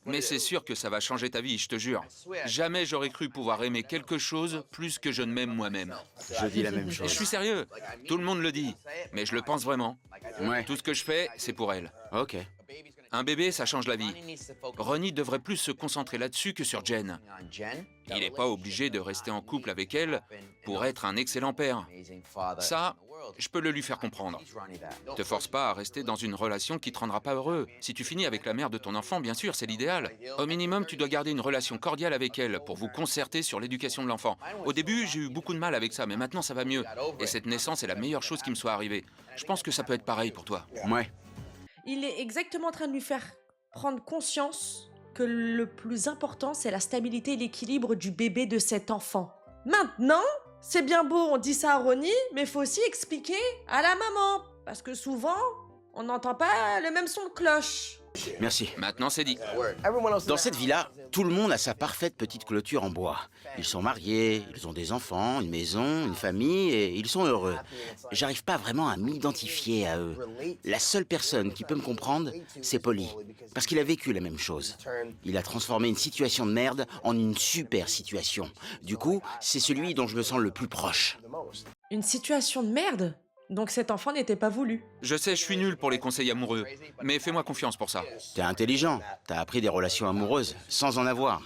Mais c'est sûr que ça va changer ta vie, je te jure. Jamais j'aurais cru pouvoir aimer quelque chose plus que je ne m'aime moi-même. Je dis la même Et chose. je suis sérieux. Tout le monde le dit. Mais je le pense vraiment. Ouais. Tout ce que je fais, c'est pour elle. Ok. Un bébé, ça change la vie. Ronnie devrait plus se concentrer là-dessus que sur Jen. Il n'est pas obligé de rester en couple avec elle pour être un excellent père. Ça, je peux le lui faire comprendre. Te force pas à rester dans une relation qui te rendra pas heureux. Si tu finis avec la mère de ton enfant, bien sûr, c'est l'idéal. Au minimum, tu dois garder une relation cordiale avec elle pour vous concerter sur l'éducation de l'enfant. Au début, j'ai eu beaucoup de mal avec ça, mais maintenant, ça va mieux. Et cette naissance est la meilleure chose qui me soit arrivée. Je pense que ça peut être pareil pour toi. Ouais. Il est exactement en train de lui faire prendre conscience que le plus important, c'est la stabilité et l'équilibre du bébé de cet enfant. Maintenant, c'est bien beau, on dit ça à Ronnie, mais il faut aussi expliquer à la maman. Parce que souvent, on n'entend pas le même son de cloche. Merci. Maintenant, c'est dit. Dans cette villa, tout le monde a sa parfaite petite clôture en bois. Ils sont mariés, ils ont des enfants, une maison, une famille, et ils sont heureux. J'arrive pas vraiment à m'identifier à eux. La seule personne qui peut me comprendre, c'est Polly. Parce qu'il a vécu la même chose. Il a transformé une situation de merde en une super situation. Du coup, c'est celui dont je me sens le plus proche. Une situation de merde? Donc cet enfant n'était pas voulu. Je sais, je suis nul pour les conseils amoureux, mais fais-moi confiance pour ça. T'es intelligent, t'as appris des relations amoureuses, sans en avoir.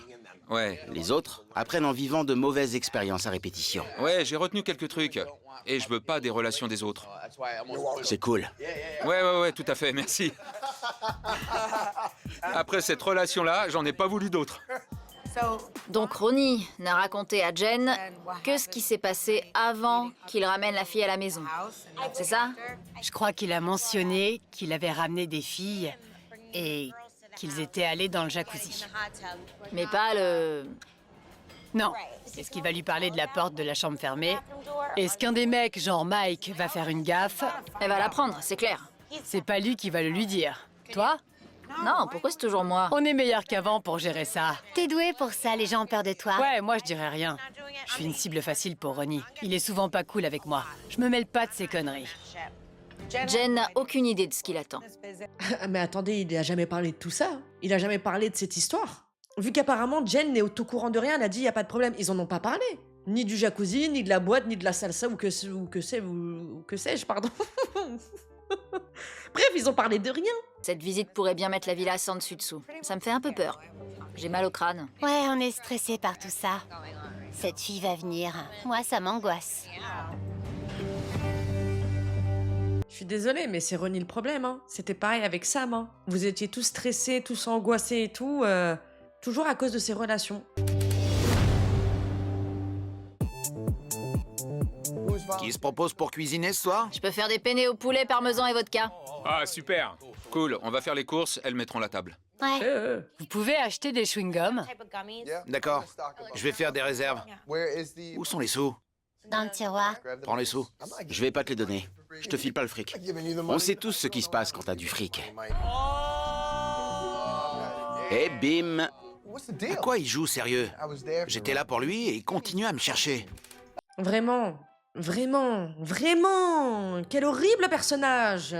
Ouais, Les autres apprennent en vivant de mauvaises expériences à répétition. ouais, j'ai retenu quelques trucs. Et je veux pas des relations des autres. C'est cool. Ouais, tout à fait, merci. Après cette relation-là, j'en ai pas voulu d'autres. Donc Ronnie n'a raconté à Jen que ce qui s'est passé avant qu'il ramène la fille à la maison. C'est ça? Je crois qu'il a mentionné qu'il avait ramené des filles et qu'ils étaient allés dans le jacuzzi. Mais pas le... Non. Est-ce qu'il va lui parler de la porte de la chambre fermée? Est-ce qu'un des mecs, genre Mike, va faire une gaffe? Elle va l'apprendre, c'est clair. C'est pas lui qui va le lui dire. Toi? Non, pourquoi c'est toujours moi? On est meilleur qu'avant pour gérer ça. T'es doué pour ça, les gens ont peur de toi. Ouais, moi je dirais rien. Je suis une cible facile pour Ronnie. Il est souvent pas cool avec moi. Je me mêle pas de ses conneries. Jen n'a aucune idée de ce qui l'attend. Mais attendez, il a jamais parlé de tout ça. Il a jamais parlé de cette histoire. Vu qu'apparemment Jen n'est au tout courant de rien, elle a dit y a pas de problème. Ils en ont pas parlé. Ni du jacuzzi, ni de la boîte, ni de la salsa ou que sais-je, pardon. Bref, ils ont parlé de rien. Cette visite pourrait bien mettre la villa sans dessus-dessous. Ça me fait un peu peur. J'ai mal au crâne. Ouais, on est stressé par tout ça. Cette fille va venir. Moi, ça m'angoisse. Je suis désolée, mais c'est Ronnie le problème. Hein. C'était pareil avec Sam. Hein. Vous étiez tous stressés, tous angoissés et tout. Toujours à cause de ces relations. Qui se propose pour cuisiner ce soir? Je peux faire des penne au poulet, parmesan et vodka. Ah, super. Cool, on va faire les courses, elles mettront la table. Ouais. Vous pouvez acheter des chewing-gums? D'accord. Je vais faire des réserves. Où sont les sous? Dans le tiroir. Prends les sous. Je vais pas te les donner. Je te file pas le fric. On sait tous ce qui se passe quand t'as du fric. Et bim! À quoi il joue, sérieux? J'étais là pour lui et il continue à me chercher. Vraiment. Quel horrible personnage.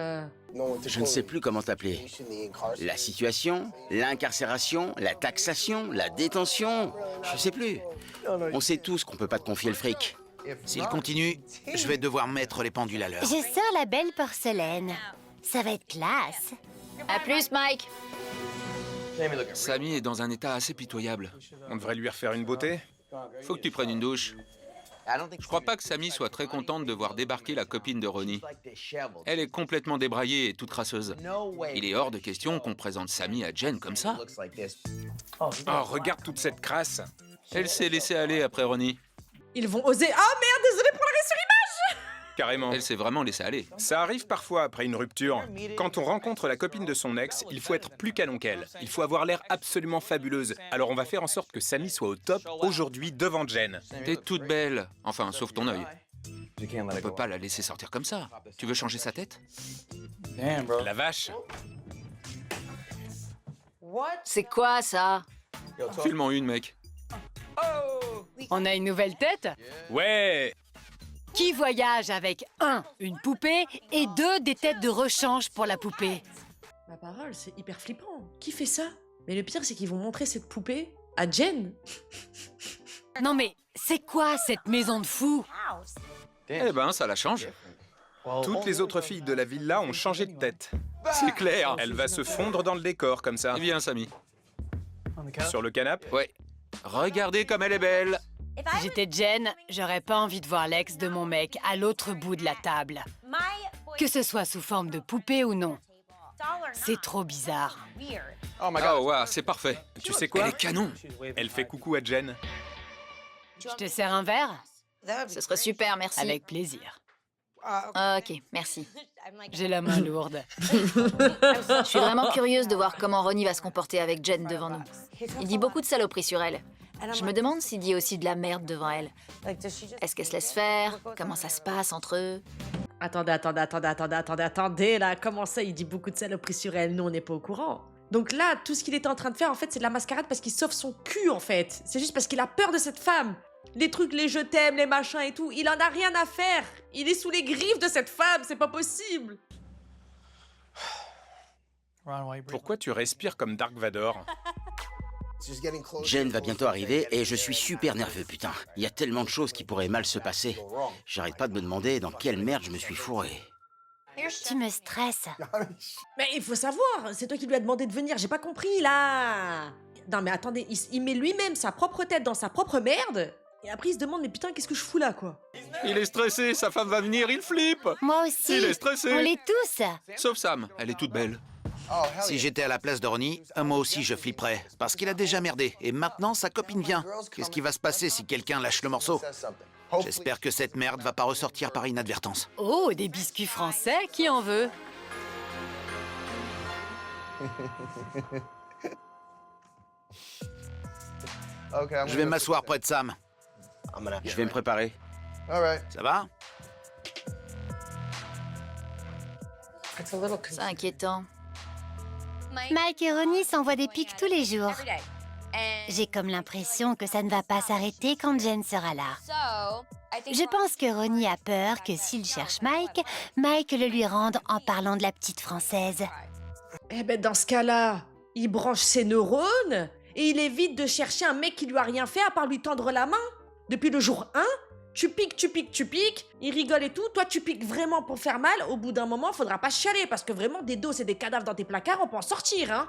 Je ne sais plus comment t'appeler. La situation, l'incarcération, la taxation, la détention. Je sais plus. On sait tous qu'on peut pas te confier le fric. S'il continue, je vais devoir mettre les pendules à l'heure. Je sors la belle porcelaine. Ça va être classe. À plus, Mike. Sammy est dans un état assez pitoyable. On devrait lui refaire une beauté. Faut que tu prennes une douche. Je crois pas que Sammy soit très contente de voir débarquer la copine de Ronnie. Elle est complètement débraillée et toute crasseuse. Il est hors de question qu'on présente Sammy à Jen comme ça. Oh, regarde toute cette crasse. Elle s'est laissée aller après Ronnie. Ils vont oser. Ah merde, désolé pour la carrément. Elle s'est vraiment laissée aller. Ça arrive parfois après une rupture. Quand on rencontre la copine de son ex, il faut être plus canon qu'elle. Il faut avoir l'air absolument fabuleuse. Alors on va faire en sorte que Sammy soit au top aujourd'hui devant Jen. T'es toute belle. Enfin, sauf ton œil. On peut pas la laisser sortir comme ça. Tu veux changer sa tête? La vache. C'est quoi ça? File-m'en une, mec. On a une nouvelle tête? Ouais. Qui voyage avec 1. Une poupée et 2. Des têtes de rechange pour la poupée? Ma parole, c'est hyper flippant. Qui fait ça? Mais le pire, c'est qu'ils vont montrer cette poupée à Jen. Non mais, c'est quoi cette maison de fous? Eh ben, ça la change. Toutes les autres filles de la villa ont changé de tête. C'est clair. Elle va se fondre dans le décor comme ça. Viens, Sammy. Sur le canapé. Ouais. Regardez comme elle est belle. Si j'étais Jen, j'aurais pas envie de voir l'ex de mon mec à l'autre bout de la table. Que ce soit sous forme de poupée ou non. C'est trop bizarre. Oh, ouais, c'est parfait. Tu sais quoi? Elle est canon. Elle fait coucou à Jen. Je te sers un verre? Ce serait super, merci. Avec plaisir. Ok, merci. J'ai la main lourde. Je suis vraiment curieuse de voir comment Ronnie va se comporter avec Jen devant nous. Il dit beaucoup de saloperies sur elle. Je me demande s'il dit aussi de la merde devant elle. Est-ce qu'elle se laisse faire? Comment ça se passe entre eux? Attendez, là, comment ça, il dit beaucoup de saloperies sur elle? Nous, on n'est pas au courant. Donc là, tout ce qu'il était en train de faire, en fait, c'est de la mascarade parce qu'il sauve son cul, en fait. C'est juste parce qu'il a peur de cette femme. Les trucs, les je t'aime, les machins et tout, il en a rien à faire. Il est sous les griffes de cette femme, c'est pas possible. Pourquoi tu respires comme Dark Vador? Jen va bientôt arriver et je suis super nerveux, putain. Il y a tellement de choses qui pourraient mal se passer. J'arrête pas de me demander dans quelle merde je me suis fourré. Tu me stresses. Mais il faut savoir, c'est toi qui lui as demandé de venir, j'ai pas compris, là. Non mais attendez, il met lui-même sa propre tête dans sa propre merde. Et après, il se demande, mais putain, qu'est-ce que je fous là, quoi? Il est stressé, sa femme va venir, il flippe. Moi aussi. Il est stressé. On l'est tous. Sauf Sam, elle est toute belle. Si j'étais à la place de Ronnie, moi aussi je flipperais. Parce qu'il a déjà merdé. Et maintenant, sa copine vient. Qu'est-ce qui va se passer si quelqu'un lâche le morceau? J'espère que cette merde va pas ressortir par inadvertance. Oh, des biscuits français, qui en veut? Je vais m'asseoir près de Sam. Je vais me préparer. Ça va? C'est inquiétant. Mike et Ronnie s'envoient des pics tous les jours. J'ai comme l'impression que ça ne va pas s'arrêter quand Jen sera là. Je pense que Ronnie a peur que s'il cherche Mike, Mike le lui rende en parlant de la petite française. Eh ben, dans ce cas-là, il branche ses neurones et il évite de chercher un mec qui lui a rien fait à part lui tendre la main. Depuis le jour 1, tu piques, il rigole et tout, toi tu piques vraiment pour faire mal, au bout d'un moment, faudra pas chialer, parce que vraiment, des dos et des cadavres dans tes placards, on peut en sortir, hein.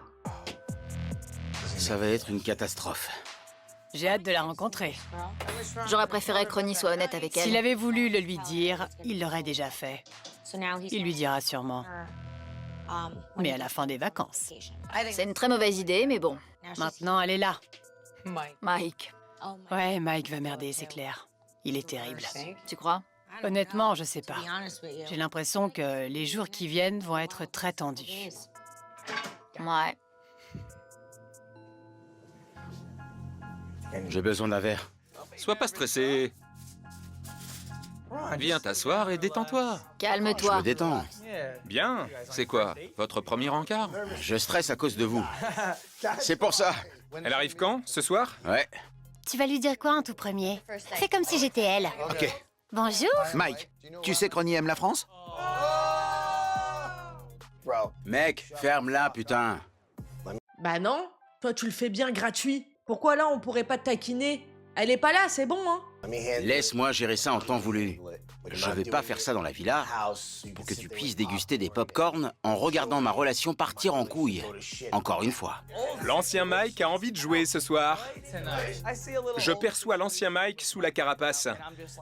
Ça va être une catastrophe. J'ai hâte de la rencontrer. J'aurais préféré que Ronnie soit honnête avec elle. S'il avait voulu le lui dire, il l'aurait déjà fait. Il lui dira sûrement. Mais à la fin des vacances. C'est une très mauvaise idée, mais bon. Maintenant, elle est là. Mike, Ouais, Mike va merder, c'est clair. Il est terrible. tu crois? Honnêtement, je sais pas. J'ai l'impression que les jours qui viennent vont être très tendus. Ouais. J'ai besoin d'un verre. Sois pas stressé. Viens t'asseoir et détends-toi. Je Calme-toi. me détends. Bien. C'est quoi, votre premier encart? Je stresse à cause de vous. C'est pour ça. Elle arrive quand? Ce soir? Ouais. Tu vas lui dire quoi en tout premier? Fais comme si j'étais elle. Ok. Bonjour. Mike, tu sais que Ronnie aime la France? Mec, ferme-la, putain. Bah non, toi tu le fais bien gratuit. Pourquoi là on pourrait pas te taquiner? Elle est pas là, c'est bon, hein. Laisse-moi gérer ça en temps voulu. Je vais pas faire ça dans la villa pour que tu puisses déguster des pop-corn en regardant ma relation partir en couille. Encore une fois. L'ancien Mike a envie de jouer ce soir. Je perçois l'ancien Mike sous la carapace.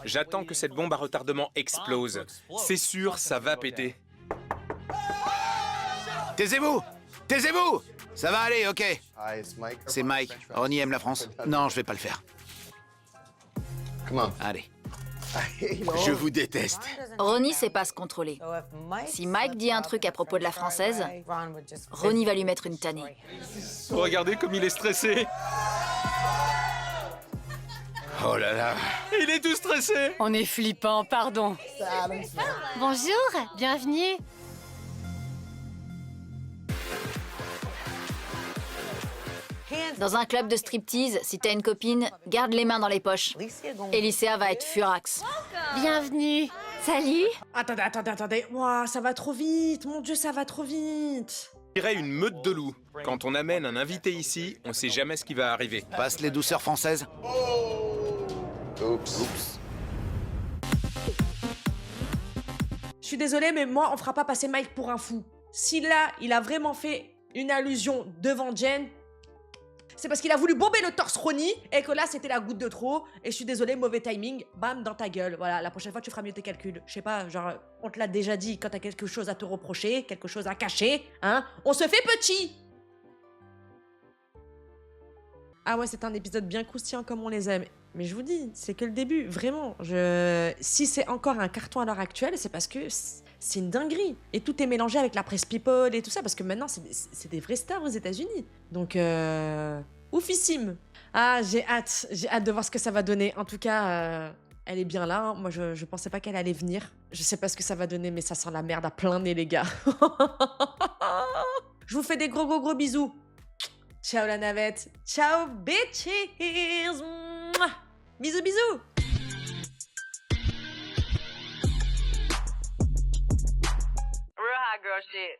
J'attends que cette bombe à retardement explose. C'est sûr, ça va péter. Taisez-vous! Taisez-vous! Ça va aller, ok. C'est Mike. Ronnie aime la France. Non, je vais pas le faire. Allez. Je vous déteste. Ronnie sait pas se contrôler. Si Mike dit un truc à propos de la Française, Ronnie va lui mettre une tannée. Regardez comme il est stressé. Oh là là. Il est tout stressé. On est flippant, pardon. Bonjour, bienvenue. Dans un club de striptease, si t'as une copine, garde les mains dans les poches. Elisea va être furax. Bienvenue. Salut. Attendez. Ouah, ça va trop vite. Mon Dieu, ça va trop vite. On dirait une meute de loups. Quand on amène un invité ici, on sait jamais ce qui va arriver. Passe les douceurs françaises. Oups. Je suis désolée, mais moi, on fera pas passer Mike pour un fou. Si là, il a vraiment fait une allusion devant Jen, c'est parce qu'il a voulu bomber le torse Ronnie et que là, c'était la goutte de trop. Et je suis désolée, mauvais timing, bam, dans ta gueule. Voilà, la prochaine fois, tu feras mieux tes calculs. Je sais pas, genre, on te l'a déjà dit, quand t'as quelque chose à te reprocher, quelque chose à cacher, hein, on se fait petit. Ah ouais, c'est un épisode bien croustillant comme on les aime. Mais je vous dis, c'est que le début, vraiment. Si c'est encore un carton à l'heure actuelle, c'est parce que c'est une dinguerie. Et tout est mélangé avec la presse people et tout ça, parce que maintenant, c'est des vrais stars aux États-Unis. Donc, oufissime. Ah, j'ai hâte de voir ce que ça va donner. En tout cas, elle est bien là. Hein. Moi, je pensais pas qu'elle allait venir. Je sais pas ce que ça va donner, mais ça sent la merde à plein nez, les gars. Je vous fais des gros bisous. Ciao la navette. Ciao bitches. Mouah. Bisous. Real hot girl shit.